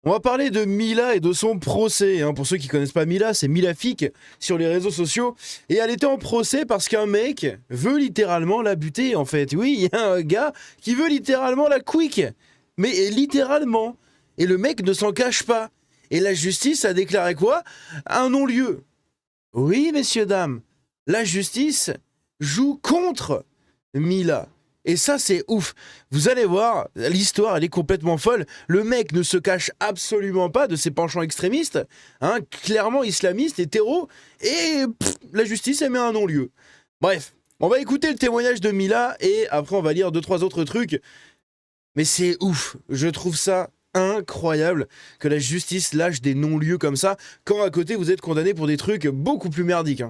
On va parler de Mila et de son procès. Pour ceux qui connaissent pas Mila, c'est Milafik sur les réseaux sociaux. Et elle était en procès parce qu'un mec veut littéralement la buter, en fait. Oui, il y a un gars qui veut littéralement la quick. Mais littéralement. Et le mec ne s'en cache pas. Et la justice a déclaré quoi? Un non-lieu. Oui, messieurs, dames. La justice joue contre Mila. Et ça, c'est ouf. Vous allez voir, l'histoire, elle est complètement folle. Le mec ne se cache absolument pas de ses penchants extrémistes, clairement islamistes et terreaux, et la justice, elle met un non-lieu. Bref, on va écouter le témoignage de Mila, et après, on va lire 2-3 autres trucs. Mais c'est ouf. Je trouve ça incroyable que la justice lâche des non-lieux comme ça, quand à côté, vous êtes condamné pour des trucs beaucoup plus merdiques.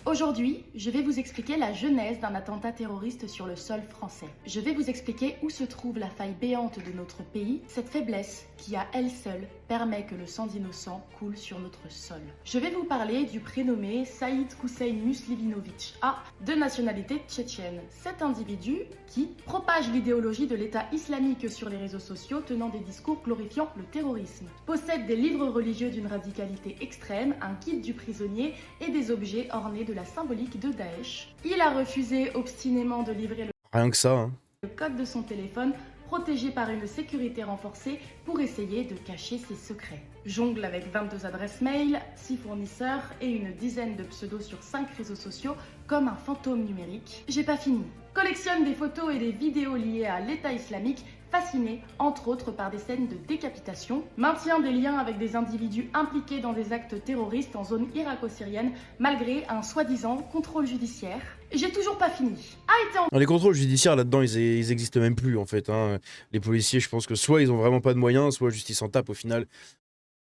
Aujourd'hui, je vais vous expliquer la genèse d'un attentat terroriste sur le sol français. Je vais vous expliquer où se trouve la faille béante de notre pays, cette faiblesse qui à elle seule permet que le sang d'innocents coule sur notre sol. Je vais vous parler du prénommé Saïd Hussein Muslivinovitch A, de nationalité tchétchène. Cet individu qui propage l'idéologie de l'État islamique sur les réseaux sociaux tenant des discours glorifiant le terrorisme, possède des livres religieux d'une radicalité extrême, un guide du prisonnier et des objets ornés de la symbolique de Daesh. Il a refusé obstinément de livrer Rien que ça. le code de son téléphone, protégé par une sécurité renforcée pour essayer de cacher ses secrets. Jongle avec 22 adresses mail, 6 fournisseurs et une dizaine de pseudos sur 5 réseaux sociaux comme un fantôme numérique. J'ai pas fini. Collectionne des photos et des vidéos liées à l'État islamique, fasciné entre autres par des scènes de décapitation, maintient des liens avec des individus impliqués dans des actes terroristes en zone irako-syrienne malgré un soi-disant contrôle judiciaire. J'ai toujours pas fini. A été en Les contrôles judiciaires là-dedans, ils existent même plus en fait. Les policiers, je pense que soit ils ont vraiment pas de moyens, soit justice en tape au final.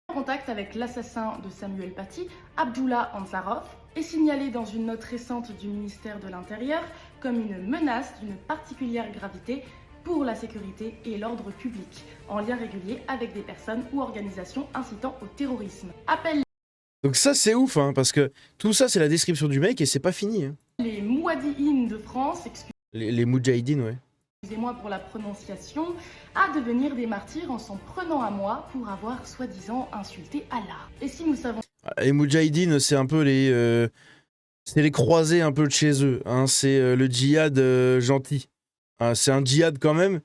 contact avec l'assassin de Samuel Paty, Abdullah Ansarov, est signalé dans une note récente du ministère de l'Intérieur comme une menace d'une particulière gravité pour la sécurité et l'ordre public, en lien régulier avec des personnes ou organisations incitant au terrorisme. Appelle Donc ça c'est ouf, parce que tout ça c'est la description du mec et c'est pas fini. les Mouadi'ines de France, Les Moudjahidines, ouais. excusez-moi pour la prononciation, à devenir des martyrs en s'en prenant à moi pour avoir soi-disant insulté Allah. Et si nous savons Les Moudjahidines, c'est un peu c'est les croisés un peu de chez eux. C'est le djihad gentil. C'est un djihad quand même.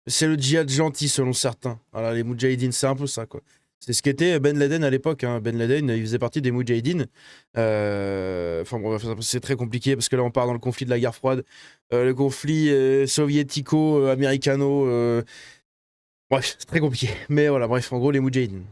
C'est le djihad gentil selon certains. Voilà, les Moudjahidines, c'est un peu ça, quoi. C'est ce qu'était Ben Laden à l'époque. Ben Laden, il faisait partie des Moudjahidines. Enfin bon, c'est très compliqué parce que là, on part dans le conflit de la guerre froide, le conflit soviético-américano. Bref, c'est très compliqué. Mais voilà, bref, en gros, les Moudjahidines.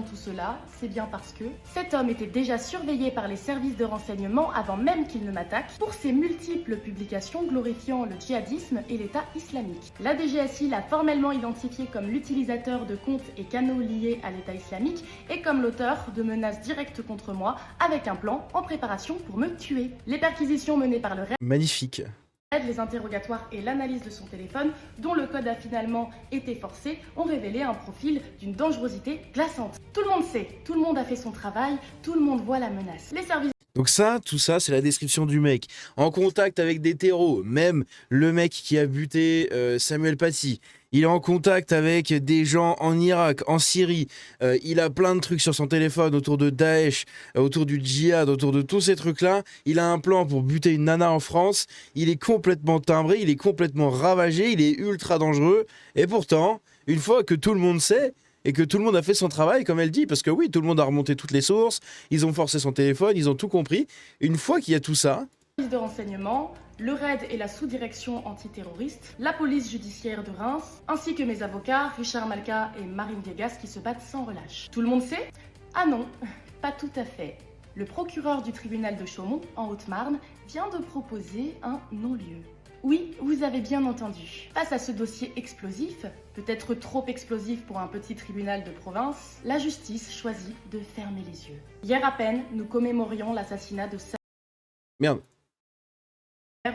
tout cela, c'est bien parce que cet homme était déjà surveillé par les services de renseignement avant même qu'il ne m'attaque pour ses multiples publications glorifiant le djihadisme et l'État islamique. La DGSI l'a formellement identifié comme l'utilisateur de comptes et canaux liés à l'État islamique et comme l'auteur de menaces directes contre moi avec un plan en préparation pour me tuer. Les perquisitions menées par le Magnifique. les interrogatoires et l'analyse de son téléphone, dont le code a finalement été forcé, ont révélé un profil d'une dangerosité glaçante. Tout le monde sait, tout le monde a fait son travail, tout le monde voit la menace. Les services Donc ça, tout ça, c'est la description du mec. En contact avec des terreaux, même le mec qui a buté Samuel Paty. Il est en contact avec des gens en Irak, en Syrie. Il a plein de trucs sur son téléphone autour de Daesh, autour du djihad, autour de tous ces trucs-là. Il a un plan pour buter une nana en France. Il est complètement timbré, il est complètement ravagé, il est ultra dangereux. Et pourtant, une fois que tout le monde sait, et que tout le monde a fait son travail, comme elle dit, parce que oui, tout le monde a remonté toutes les sources, ils ont forcé son téléphone, ils ont tout compris. Une fois qu'il y a tout ça... de renseignement, le RAID et la sous-direction antiterroriste, la police judiciaire de Reims, ainsi que mes avocats, Richard Malka et Marine Viegas, qui se battent sans relâche. Tout le monde sait? Ah non, pas tout à fait. Le procureur du tribunal de Chaumont, en Haute-Marne, vient de proposer un non-lieu. Oui, vous avez bien entendu. Face à ce dossier explosif, peut-être trop explosif pour un petit tribunal de province, la justice choisit de fermer les yeux. Hier à peine, nous commémorions l'assassinat de Merde.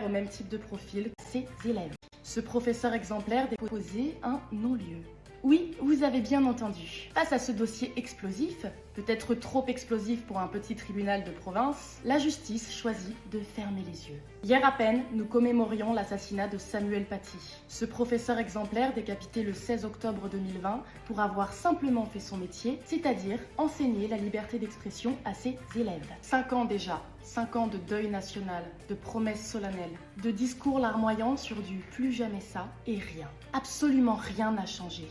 au même type de profil que ses élèves. Ce professeur exemplaire déposait un non-lieu. Oui, vous avez bien entendu. Face à ce dossier explosif, peut-être trop explosif pour un petit tribunal de province, la justice choisit de fermer les yeux. Hier à peine, nous commémorions l'assassinat de Samuel Paty, ce professeur exemplaire décapité le 16 octobre 2020 pour avoir simplement fait son métier, c'est-à-dire enseigner la liberté d'expression à ses élèves. 5 ans déjà, 5 ans de deuil national, de promesses solennelles, de discours larmoyants sur du plus jamais ça et rien. Absolument rien n'a changé.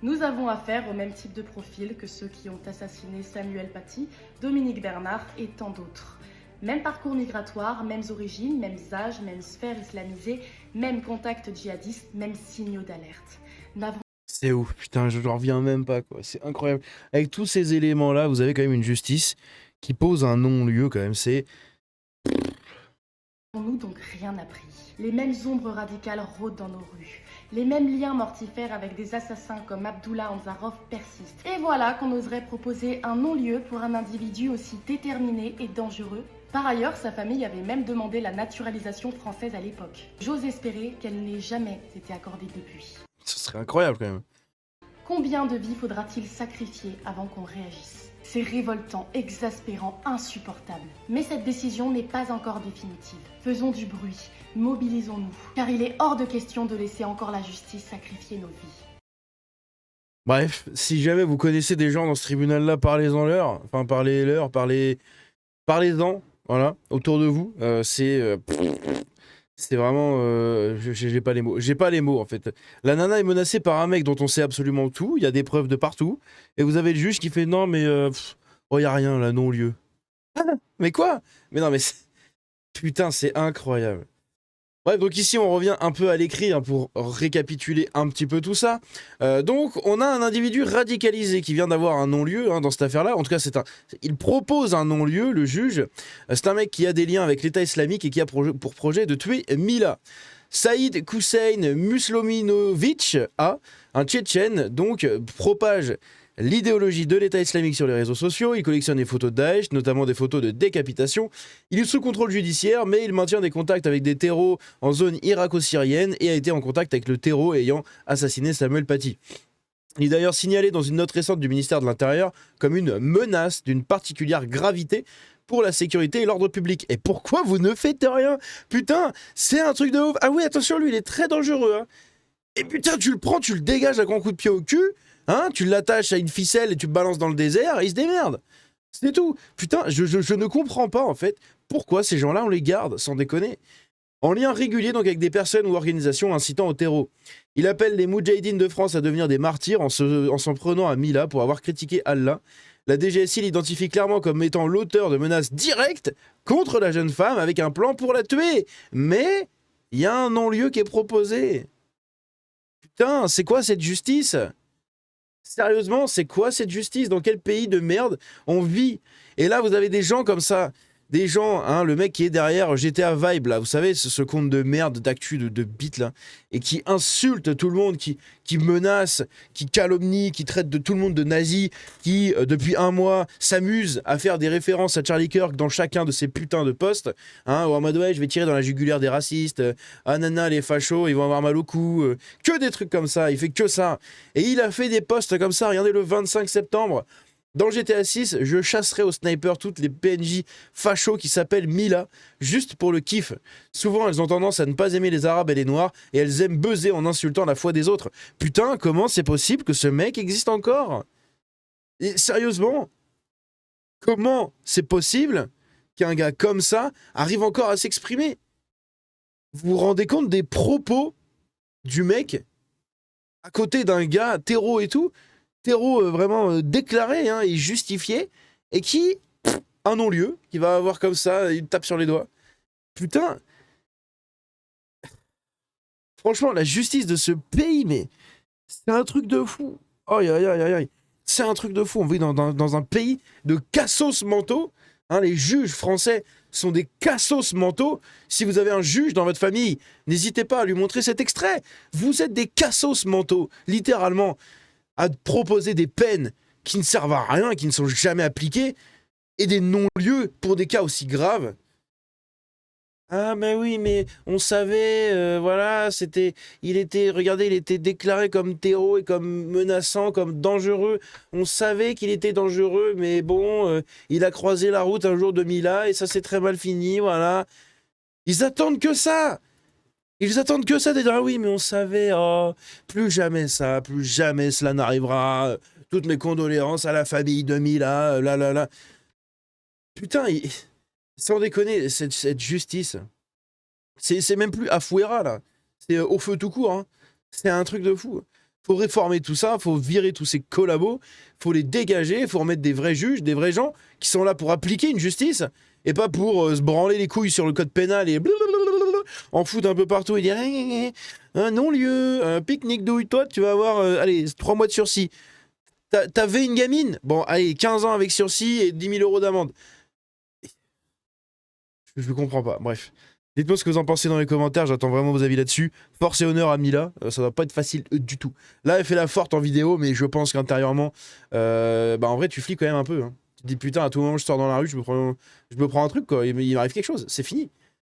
Nous avons affaire au même type de profil que ceux qui ont assassiné Samuel Paty, Dominique Bernard et tant d'autres. Même parcours migratoire, mêmes origines, mêmes âges, même sphère islamisée, même contact djihadiste, mêmes signaux d'alerte. C'est ouf, putain, je n'en reviens même pas, quoi. C'est incroyable. Avec tous ces éléments-là, vous avez quand même une justice qui pose un non-lieu, quand même. C'est... Nous donc rien appris. Les mêmes ombres radicales rôdent dans nos rues. Les mêmes liens mortifères avec des assassins comme Abdullah Anzarov persistent. Et voilà qu'on oserait proposer un non-lieu pour un individu aussi déterminé et dangereux. Par ailleurs, sa famille avait même demandé la naturalisation française à l'époque. J'ose espérer qu'elle n'ait jamais été accordée depuis. Ce serait incroyable, quand même. Combien de vies faudra-t-il sacrifier avant qu'on réagisse ? C'est révoltant, exaspérant, insupportable. Mais cette décision n'est pas encore définitive. Faisons du bruit, mobilisons-nous, car il est hors de question de laisser encore la justice sacrifier nos vies. Bref, si jamais vous connaissez des gens dans ce tribunal-là, parlez-en-leur. Enfin, parlez-en, voilà, autour de vous. C'est vraiment... j'ai pas les mots. J'ai pas les mots, en fait. La nana est menacée par un mec dont on sait absolument tout. Il y a des preuves de partout. Et vous avez le juge qui fait « Non, mais... oh, y a rien, là, non-lieu. » Mais quoi? Mais non, mais... Putain, c'est incroyable. Bref, donc ici, on revient un peu à l'écrit hein, pour récapituler un petit peu tout ça. Donc, on a un individu radicalisé qui vient d'avoir un non-lieu hein, dans cette affaire-là. En tout cas, il propose un non-lieu, le juge. C'est un mec qui a des liens avec l'État islamique et qui a pour projet de tuer Mila. Saïd Hussein Muslimovic, un Tchétchène, donc propage l'idéologie de l'État islamique sur les réseaux sociaux. Il collectionne des photos de Daesh, notamment des photos de décapitation. Il est sous contrôle judiciaire, mais il maintient des contacts avec des terreaux en zone irako-syrienne et a été en contact avec le terreau ayant assassiné Samuel Paty. Il est d'ailleurs signalé dans une note récente du ministère de l'Intérieur comme une menace d'une particulière gravité pour la sécurité et l'ordre public. Et pourquoi vous ne faites rien? Putain, c'est un truc de ouf. Ah oui, attention, lui, il est très dangereux. Hein. Et putain, tu le prends, tu le dégages à grand coup de pied au cul. Hein, tu l'attaches à une ficelle et tu le balances dans le désert et il se démerde. C'est tout. Putain, je ne comprends pas en fait pourquoi ces gens-là on les garde, sans déconner. En lien régulier donc avec des personnes ou organisations incitant au terreau. Il appelle les Moudjahidines de France à devenir des martyrs en s'en prenant à Mila pour avoir critiqué Allah. La DGSI l'identifie clairement comme étant l'auteur de menaces directes contre la jeune femme avec un plan pour la tuer. Mais il y a un non-lieu qui est proposé. Putain, c'est quoi cette justice ? Sérieusement, c'est quoi cette justice? Dans quel pays de merde on vit? Et là, vous avez des gens comme ça. Des gens, hein, le mec qui est derrière GTA Vibe, là, vous savez, ce compte de merde, d'actu, de bite, là, et qui insulte tout le monde, qui menace, qui calomnie, qui traite de tout le monde de nazi, qui, depuis un mois, s'amuse à faire des références à Charlie Kirk dans chacun de ses putains de posts, hein, en mode, ouais, je vais tirer dans la jugulaire des racistes, ah nana, les fachos, ils vont avoir mal au cou, que des trucs comme ça, il fait que ça. Et il a fait des posts comme ça, regardez, le 25 septembre, dans GTA 6, je chasserai au sniper toutes les PNJ fachos qui s'appellent Mila, juste pour le kiff. Souvent, elles ont tendance à ne pas aimer les Arabes et les Noirs, et elles aiment buzzer en insultant la foi des autres. Putain, comment c'est possible que ce mec existe encore? Et sérieusement, comment c'est possible qu'un gars comme ça arrive encore à s'exprimer? Vous vous rendez compte des propos du mec à côté d'un gars terreau et tout? Terreau vraiment déclaré hein, et justifié, et qui, un non-lieu, qui va avoir comme ça, il tape sur les doigts. Putain. Franchement, la justice de ce pays, mais c'est un truc de fou. Aïe, aïe, aïe, aïe. C'est un truc de fou. On vit dans un pays de cassos mentaux. Hein, les juges français sont des cassos mentaux. Si vous avez un juge dans votre famille, n'hésitez pas à lui montrer cet extrait. Vous êtes des cassos mentaux, littéralement. À proposer des peines qui ne servent à rien, qui ne sont jamais appliquées, et des non-lieux pour des cas aussi graves. Ah mais oui, mais on savait, voilà, regardez, il était déclaré comme terreau et comme menaçant, comme dangereux. On savait qu'il était dangereux, mais bon, il a croisé la route un jour de Mila et ça s'est très mal fini, voilà. Ils attendent que ça! Ils attendent que ça, de dire ah oui, mais on savait, oh, plus jamais ça, plus jamais cela n'arrivera. Toutes mes condoléances à la famille de Mila, là là là. Putain, sans déconner, cette justice. C'est même plus Afuera, là. C'est au feu tout court, hein. C'est un truc de fou. Faut réformer tout ça, faut virer tous ces collabos, faut les dégager, faut remettre des vrais juges, des vrais gens qui sont là pour appliquer une justice et pas pour se branler les couilles sur le code pénal et en foutre un peu partout et dire un non-lieu, un pique-nique douille, toi, tu vas avoir allez, 3 mois de sursis. T'avais une gamine? Bon, allez, 15 ans avec sursis et 10 000 euros d'amende. Je comprends pas, bref. Dites-moi ce que vous en pensez dans les commentaires, j'attends vraiment vos avis là-dessus. Force et honneur à Mila, ça va pas être facile du tout. Là, elle fait la forte en vidéo, mais je pense qu'intérieurement, bah en vrai, tu flippes quand même un peu. Hein. Tu te dis putain, à tout moment, je sors dans la rue, je me prends un truc, quoi. Il m'arrive quelque chose, c'est fini.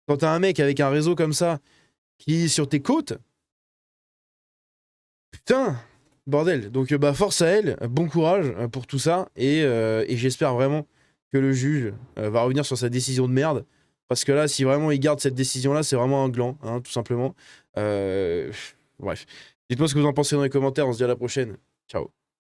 Quand t'as un mec avec un réseau comme ça, qui est sur tes côtes, putain, bordel. Donc, bah, force à elle, bon courage pour tout ça, et j'espère vraiment que le juge va revenir sur sa décision de merde. Parce que là, si vraiment il garde cette décision-là, c'est vraiment un gland, hein, tout simplement. Bref. Dites-moi ce que vous en pensez dans les commentaires. On se dit à la prochaine. Ciao.